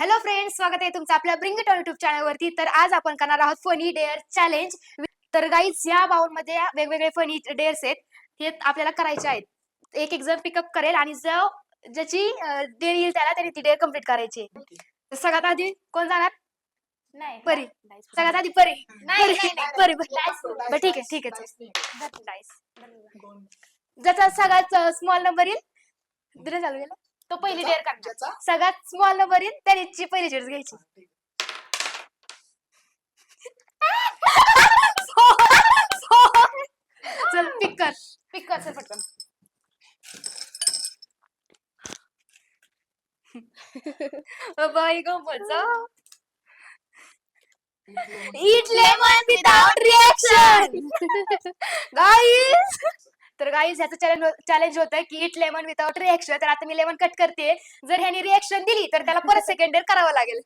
Hello friends, स्वागत आहे तुमचं आपल्या ब्रिंग इट ऑन युट्यूब चॅनलवरती. तर आज आपण करणार आहोत फनी डेअर चॅलेंज. तर गाईज, या बाउलमध्ये वेगवेगळे फनी डेअर्स आहेत, हे आपल्याला करायचे आहेत. एक एक जण पिकअप करेल आणि ज्याची डेअर येईल त्याने ती डेअर कम्प्लीट करायची. तर सगळ्यात आधी कोण जाणार? नाही परी. सगळ्यात आधी परी. नाही, परी. नाही, परी. बरं, ठीक आहे ठीक आहे. डाईस. ज्याचा सगळ्यात स्मॉल नंबर येईल दिले चालू गेला तो पहिली डेअर करणार. सगळ्यात स्मॉल नंबर येईल त्याची पहिली डेअर घ्यायची. चल पिक कर सर पटकन. बाई गो मजा. Eat lemon without reaction. Guys, तर गाईज ह्याचं चॅलेंज होतं की इट लेमन विदाउट रिएक्शन. तर आता मी लेमन कट करते. जर ह्याने रिएक्शन दिली तर त्याला परत सेकंड डेअर करावं लागेल.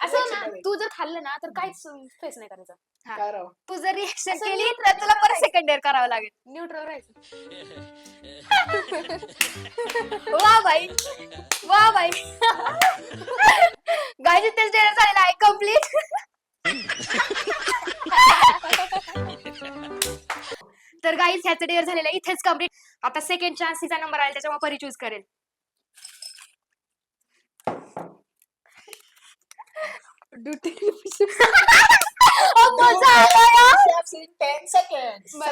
असं तू जर खाल्लं ना तर काहीच फेस नाही करायचं. तू जर रिएक्शन केली तर तुला परत सेकंड डेअर करावं लागेल. न्यूट्रल राहायचं. वा बाई, वा बाई. गाईज तेच डेअर झालेला आहे कम्प्लीट. तर गाईज ह्याचं डेअर झालेलं आहे इथेच कम्प्लीट. आता सेकंड चान्स तिचा नंबर आला त्याच्यामुळे परी चूज करेल.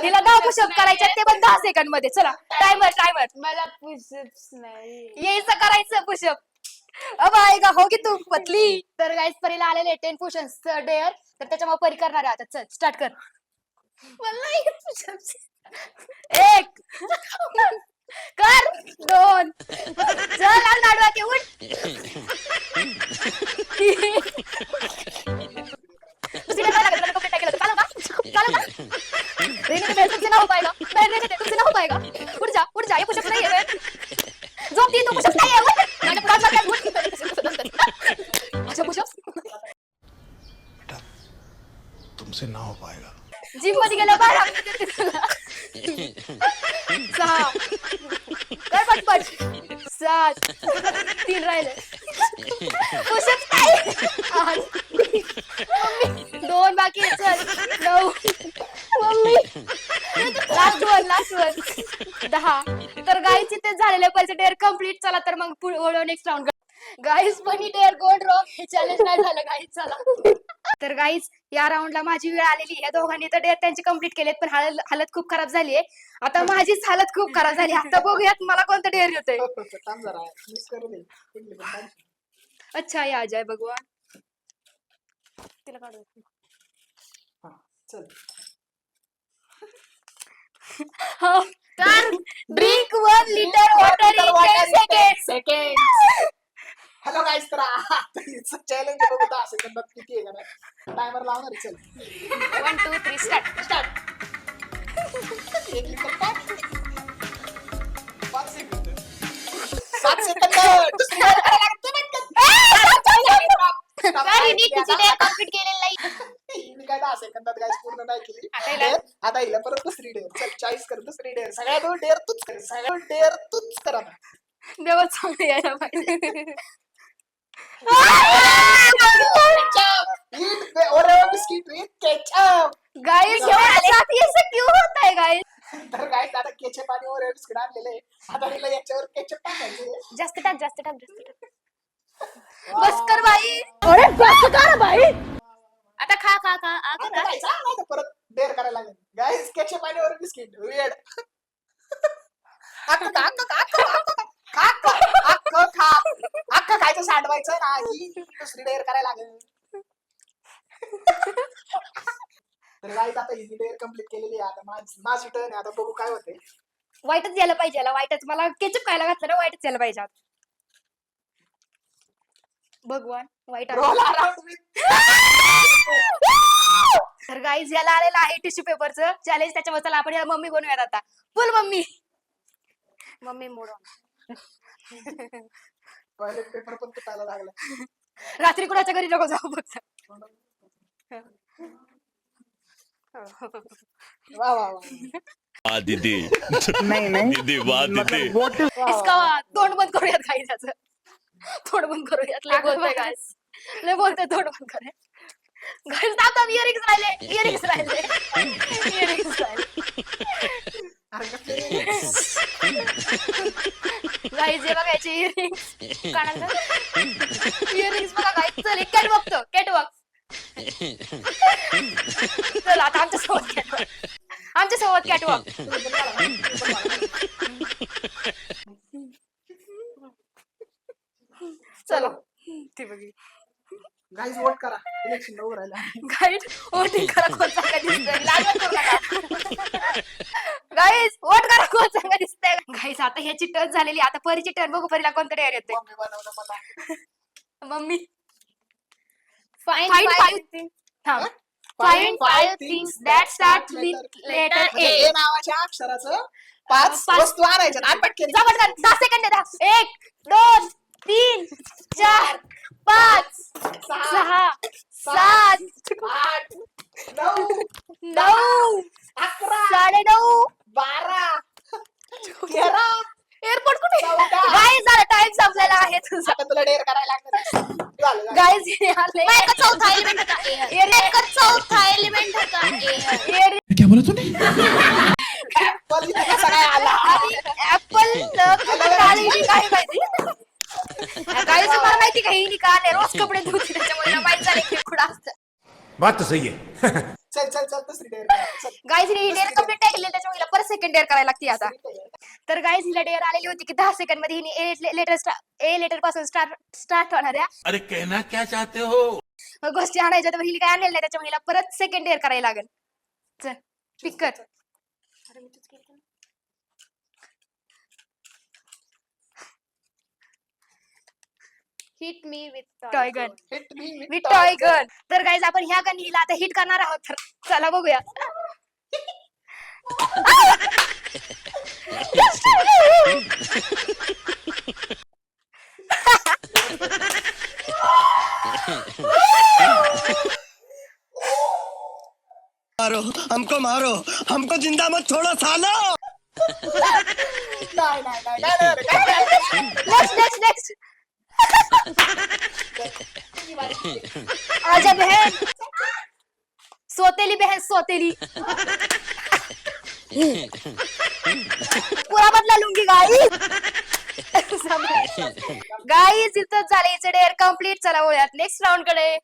तिला 10 पुशअप करायचे ते पण 10 सेकंड मध्ये. चला टायमर. मला पुशअप्स नाही यायचं करायचं पुशअप. अबाय का हो की तू पतली. तर गाईज परीला आलेले 10 पुशअप्स डेअर. तर त्याच्यामुळे परी करणार आहे आता. चल स्टार्ट कर. मला एक पुशअप्स 1 कर 2 चल लाडवा के उठ. तुझे काय लागत कंप्लीट केलं चालू का रेने पे तुझसे ना हो पाएगा. बैठने से तुझसे ना हो पाएगा. उठ जा ये पुशअप नहीं है. झोप दी तो पुशअप नहीं है. मैंने पूरा कर अच्छा पुशअप तुमसे ना हो पाएगा. जिम मध्ये गेला बाहेर देते तुला. 6 कर पटपट. 7 3 राहिले. पुशअप काय 8 2 बाकी आहे. चल 9 मम्मी लास्ट वन 10. तर गाईची ते झालेले पैसे डेअर कम्प्लीट. चला तर मग पुढे next round. Guys funny dare gold rock हे चॅलेंज नाही झालं गाईज. चला तर गाईज या राऊंडला माझी वेळ आलेली. या दोघांनी तर डेअर त्यांचे कम्प्लीट केलेत पण हालत खूप खराब झाली आहे. आता माझीच हालत खूप खराब झाली. आता बघूयात मला कोणतं डेअर येतोय. अच्छा या जय भगवान. तिला काढू. तर drink 1 litre water in 10 second. Hello guys, तर चॅलेंज बघू 10 सेकंदात किती आहे का. टायमर लावणार. चल 1 2 3 start. 1 litre 5 second 7 second. Complete केलेलं नाही. मी काय 10 सेकंदात गाईस पूर्ण नाही केली. आता हिला परत दुसरी डेअर. चल चॉईस कर दुसरी डेअर. सगळ्यात डेअर तूच कर. सगळ्यात डेअर तूच कर. आता देवा चांगलं यायला पाहिजे. Biscuit with ketchup. गाइस हमारे साथ ये सब क्यों होता है गाइस. तर गाईस आता केचप आणि ओरिओ बिस्किट आणलेले. आता हिला याच्यावर केचप टाकायचे. जास्त टाक. बस कर बाई. अरे बस कर बाई. आता खा नाही तर परत डेअर करायला लागेल. गाईस केचप आणि ओरिओ बिस्किट वेड. अक्क खायचं सांडवायचं नाही. दुसरी डेअर करायला लागेल. तर गाईस आता ही डेअर कम्प्लीट केलेली आहे. आता माझी टर्न आहे. आता बघू काय होते. वाईटच यायला पाहिजे. याला वाईटच. मला केचप खायला घातलं ना वाईटच यायला पाहिजे. भगवान वाईट रोल अराउंड. तर गाईज याला आलेलं आहे टिश्यू पेपरचं चॅलेंज. त्याच्यामुळे चला आपण याला मम्मी बनवूयात आता. फुल मम्मी मोड. टॉयलेट पेपर पण तुटायला लागला. रात्री कुणाच्या घरी नको जाऊ फक्त. वा वा वा. दीदी नहीं नहीं दीदी वाह दीदी व्हाट इसका तोंड बंद करूयात काही त्याचं तोंड बंद करूयात लय बोलतोय गाईस लय बोलतोय तोंड बंद करे गाईस आता इयरिंग्स राहिले इयरिंग्स राहिले इयरिंग्स राहिले गाईस हे बघायचे इयरिंग्स कानात इयरिंग्स बघा गाईस चल एक कॅट बघतो कॅट बघ चल आता आमच्यासोबत कॅटवॉक आमच्यासोबत कॅटवॉक चलो ती बघी गाईज वोट करा इलेक्शन उभं राहिला गाईड वोटिंग करा कोण चांगला दिसतंय लागत करू नका गाईज वोट करा कोण चांगला दिसतंय गाईज आता ह्याची टर्न झालेली आता परीची टर्न बघू परीला कोणतं डेअर येते मम्मी बनवलं मला mummy Find Find five five थांब Find five things that start with letter म्हणजे A. ए नावाच्या अक्षराचं 5 पाच. वस्तू आणायच्या आणि पटकन जा पटकन 10 सेकंद द्या 1 2 3 4 5 6 7 8 9 9 11 9:30 12 13 एअरपोर्ट कुठे 14. गाईज झाला टाइम संपलेला आहे तुझा आता तुला डेअर करायला लागणार झालं गाईज आले चौथा एलिमेंट होता चौथा एलिमेंट होता क्या बोला तूने पण इथे कसा काय आला ऍपल काळी काय माहिती गाईज तुम्हाला माहिती का ही काल रोज कपडे धुते त्याच्यामुळे ना माहित झाले की कुठं असतं बात तो सही है चल चल चल दुसरी डेअर चल गाईज हिने डेअर कम्प्लीट नाही केली त्याच्यामुळे हिला परत सेकंड डेअर करायला लागते आता तर गाईज हिला डेअर आलेली होती की 10 सेकंड मध्ये हिने ए लेटर पासून स्टार्ट होणाऱ्या अरे कहना क्या चाहते हो गोष्टी आणायच्या तर हिला काय आणलेलं नाही त्याच्यामुळे हिला परत सेकंड डेअर करायला लागेल चल पिक कर hit me with toy gun hit me with toy gun तर गाईज आपण ह्या गन हिला आता हिट करणार आहोत तर चला बघूया मारो हमको जिंदा मत छोड़ो सालो नाही नाही नाही नेक्स्ट आजा बहन सोतेली पूरा बदला लूंगी गाईज गाईज इथंच झाले हिचं डेअर कम्प्लीट चला बोलूयात नेक्स्ट राऊंड कडे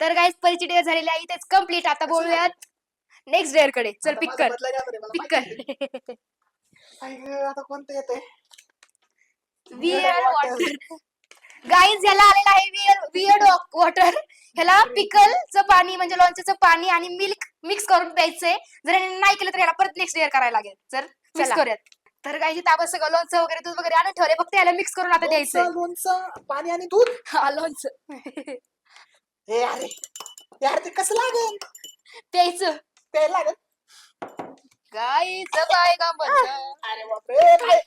तर गाईज परिची डेअर झालेली आहे इथेच कम्प्लीट आता बोलूयात नेक्स्ट डेअर कडे चल पिक कर पिक कर आता कोणतं येते वियर्ड वॉटर गाईज ह्याला आलेला आहे वियर्ड वॉटर ह्याला पिकलचं पाणी म्हणजे लोणच्याचं पाणी आणि मिल्क मिक्स करून प्यायचंय जर ह्याने नाही केलं तर ह्याला परत नेक्स्ट डेअर करायला लागेल जर मिक्स चला. करूयात तर गाईज इथं आपण सगळं लोणचं वगैरे दूध वगैरे आणून ठेवले फक्त ह्याला मिक्स करून आता द्यायचंय लोणचं पाणी आणि दूध हा लोणचं हे अरे यार ते कसं लागेल प्यायचं ते लागेल गाईच काय काम अरे बापरे काय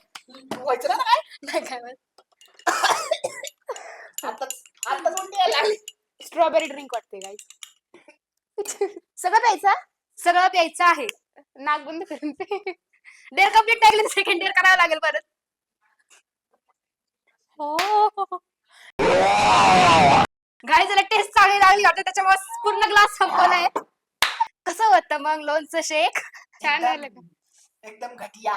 व्हायचं ना काय नाही काय माहित. आताच उलटी यायला लागली स्ट्रॉबेरी ड्रिंक वाटते गाईज सगळं प्यायचं सगळं प्यायचं आहे नाक बंद करून डेअर कम्प्लीट टाकले सेकंड डेअर करावं लागेल परत गाईजला टेस्ट चांगली लागली वाटते त्याच्यामुळे पूर्ण ग्लास संपवलाय कसं होतं मग लोणचं शेक छान झालं का एकदम घटिया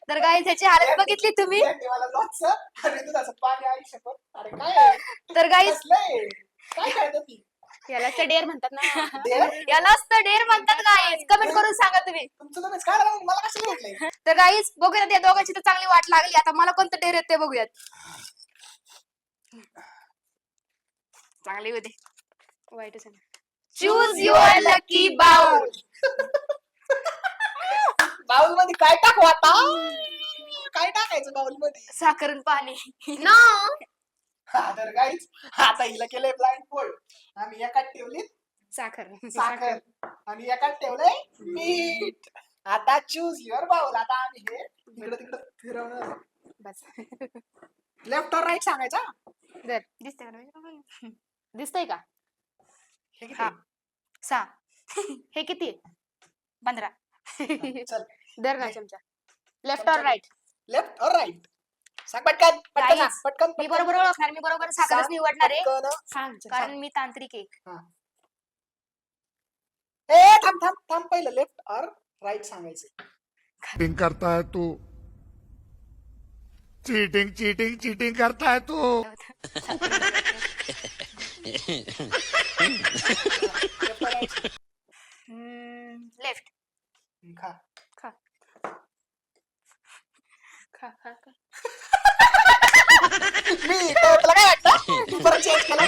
तर गाईज ह्याची हालत बघितली तुम्ही यांनी मला लोणचं आणि दुधाचं पाणी आई शकत अरे काय तर गाईज कसलंय? काय करत ती याला डेअर म्हणतात ना डेअर? यालाच तर डेअर म्हणतात गाईज कमेंट करून सांगा तुम्ही तुमचं तुम्हीच काय लागलं? मला कशाला घेतलंय तर गाईज बघूयात या दोघांची तर चांगली वाट लागली आता मला कोणतं डेअर येते बघूयात चांगली होते वाईटच आहे choose your lucky bowl bowl मध्ये काय टाकू आता काय टाकायचं बाउल मध्ये साखर आणि पाणी नो हा तर गाईच आता हिला केलंय ब्लाइंड फोल्ड आम्ही एकात ठेवली साखर साखर आणि एकात ठेवलंय मीठ आता चूज युअर बाउल आता आम्ही हे इकडे तिकडे फिरवणार बस लेफ्ट और राईट सांगायचा दर दिसतंय का दिसतंय का हे किती? हा 6 हे किती 15 चल दर ना चमचा. लेफ्ट और राईट? लेफ्ट और राईट? सांग पटकन पटकन Guys, पटकन मी बरोबर ओळखणार, मी बरोबर साखरच निवडणार आहे पटकन. सांग. कारण मी तांत्रिक आहे. ए थांब थांब थांब पहिलं लेफ्ट और राईट सांगायचं. चीटिंग करता है तू चीटिंग चीटिंग चीटिंग करता है तू लेफ्ट. खा. खा. खा खा खा. मी तर तुला काय वाटतं तू परत चेंज केला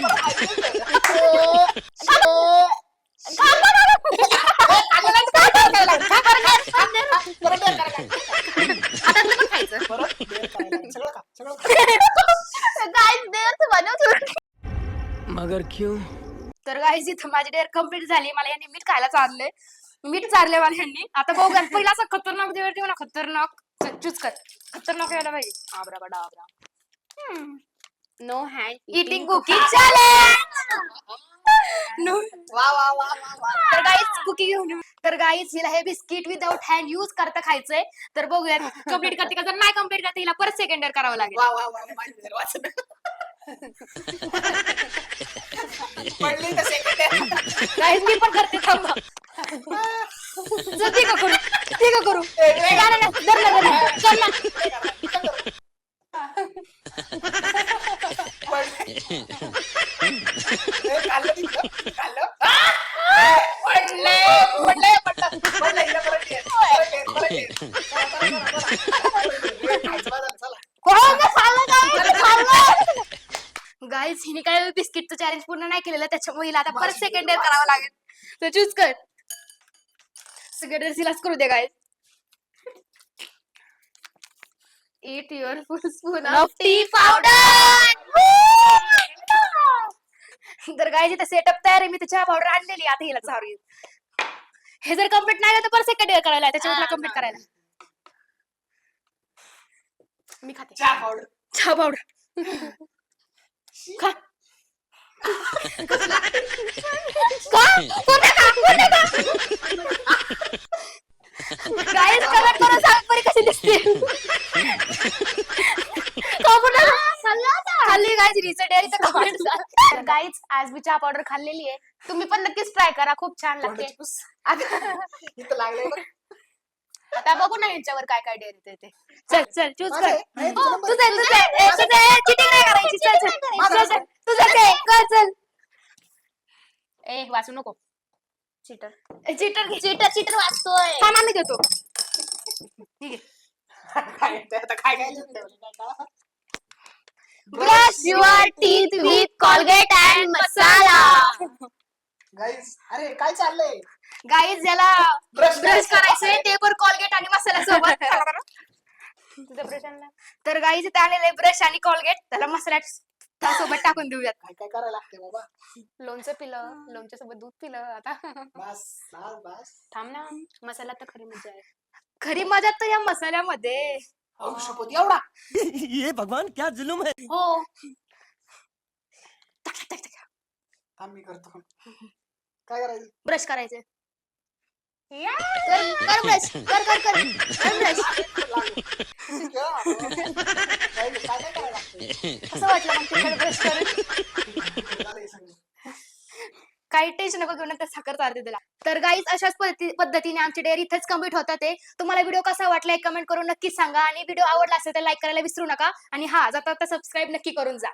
परत सगळं खा सगळं मगर क्यों? तर गाईज इथं माझी डेअर कम्प्लीट झाली. मला यांनी मीठ खायला चाललंय, मीठ चारलंय मला यांनी. आता बघूया पहिला असा खतरनाक देवर ठेवू ना, खतरनाक. चूज कर, खतरनाक यायला पाहिजे. Abracadabra. No hand eating cookie challenge. वा वा वा वा वा. तर गाईज कुकी घेऊन येऊ. तर गाईज हिला हे बिस्किट विदाउट हँड युज करता खायचंय. तर बघूया कम्प्लीट करते का. जर नाही कम्प्लीट करते हिला परत सेकंडर करावं लागेल. वा वा वा माझी देर वाचन. पडली तर सेकंड. गाईज मी पण करते, थांबा. चल ती का करू, ती का करू. धर ना, धर ना. चल ना. खाल्लं तिथं खाल्लं. पडले पडले पडलं पडलं हिला परत ये. परत ये, परत ये. खायचं बा झालं, चला. गाईज हिने काय बिस्किटचं चॅलेंज पूर्ण नाही केलेलं, त्याच्यामुळे हिला आता परत सेकंड डेअर करावं लागेल. तर चूज कर. सेकंड डेअर हिलाच करू दे guys. Eat your full spoon of tea powder. तर गाईज इथे सेटअप तयार आहे. मी चहा पावडर आणलेली, आता हिला चालू. हे जर कम्प्लीट नाही तर परत सेकंड डेअर करायला, त्याच्यावर कम्प्लीट करायला. मी खाते. चहा पावडर. चहा पावडर खा. गाईज कमेंट करून सांग बरी कशी दिसते. खाल्ली गाईज रिसेट आहे तर कमेंट सांग. गाईज आज मी चहा पावडर खाल्लेली आहे, तुम्ही पण नक्कीच ट्राय करा, खूप छान लागते. इथं लागलंय बघ. आता बघू ना यांच्यावर काय काय डेअर येते ते. चल चल चूज कर. नाही, तुझं number. तुझं चिटिंग नाही करायची. चल चल चल, तुझं ते कर. चल ए वाचू नको. चिटर. चिटर चिटर वाचतोय. थांब आम्ही देतो. ठीक आहे. काय येतंय आता, काय काय लिहून ठेवलं, काय कळलं? Brush your teeth with Colgate and masala. Guys अरे काय चाललंय? गाईज याला ब्रश ब्रश करायचंय, ते पण कोलगेट आणि मसाला सोबत. तुझं ब्रश आणला? तर गाईज इथे आलेलं आहे ब्रश आणि कोलगेट, त्याला मसाला सोबत टाकून देऊयात. काय काय करायला लागते बाबा. लोणचं पिलं, लोणच्या सोबत दूध पिलं. आता बस बस बस. थांब ना, मसाला तर खरी मजा आहे. खरी मजा तर या मसाल्यामध्ये. औ शपथ एवढा. ये भगवान क्या जुलुम है? हो. थांब मी करतो. काय करायचं? ब्रश करायचे. कर ब्रश, कर कर कर ब्रश. काय काय करायला लागते? असं वाटलं मग तिकडे ब्रश करून. झालंय सगळं. काही टेन्शन नको घेऊ, नंतर साखर चालते त्याला. तर गाईज अशाच पद्धतीने आमची डेअरी इथेच कम्प्लीट होतात. तुम्हाला व्हिडिओ कसा वाटलाय कमेंट करून नक्की सांगा, आणि व्हिडिओ आवडला असेल तर लाईक करायला विसरू नका, आणि हा जाता सबस्क्राईब नक्की करून जा.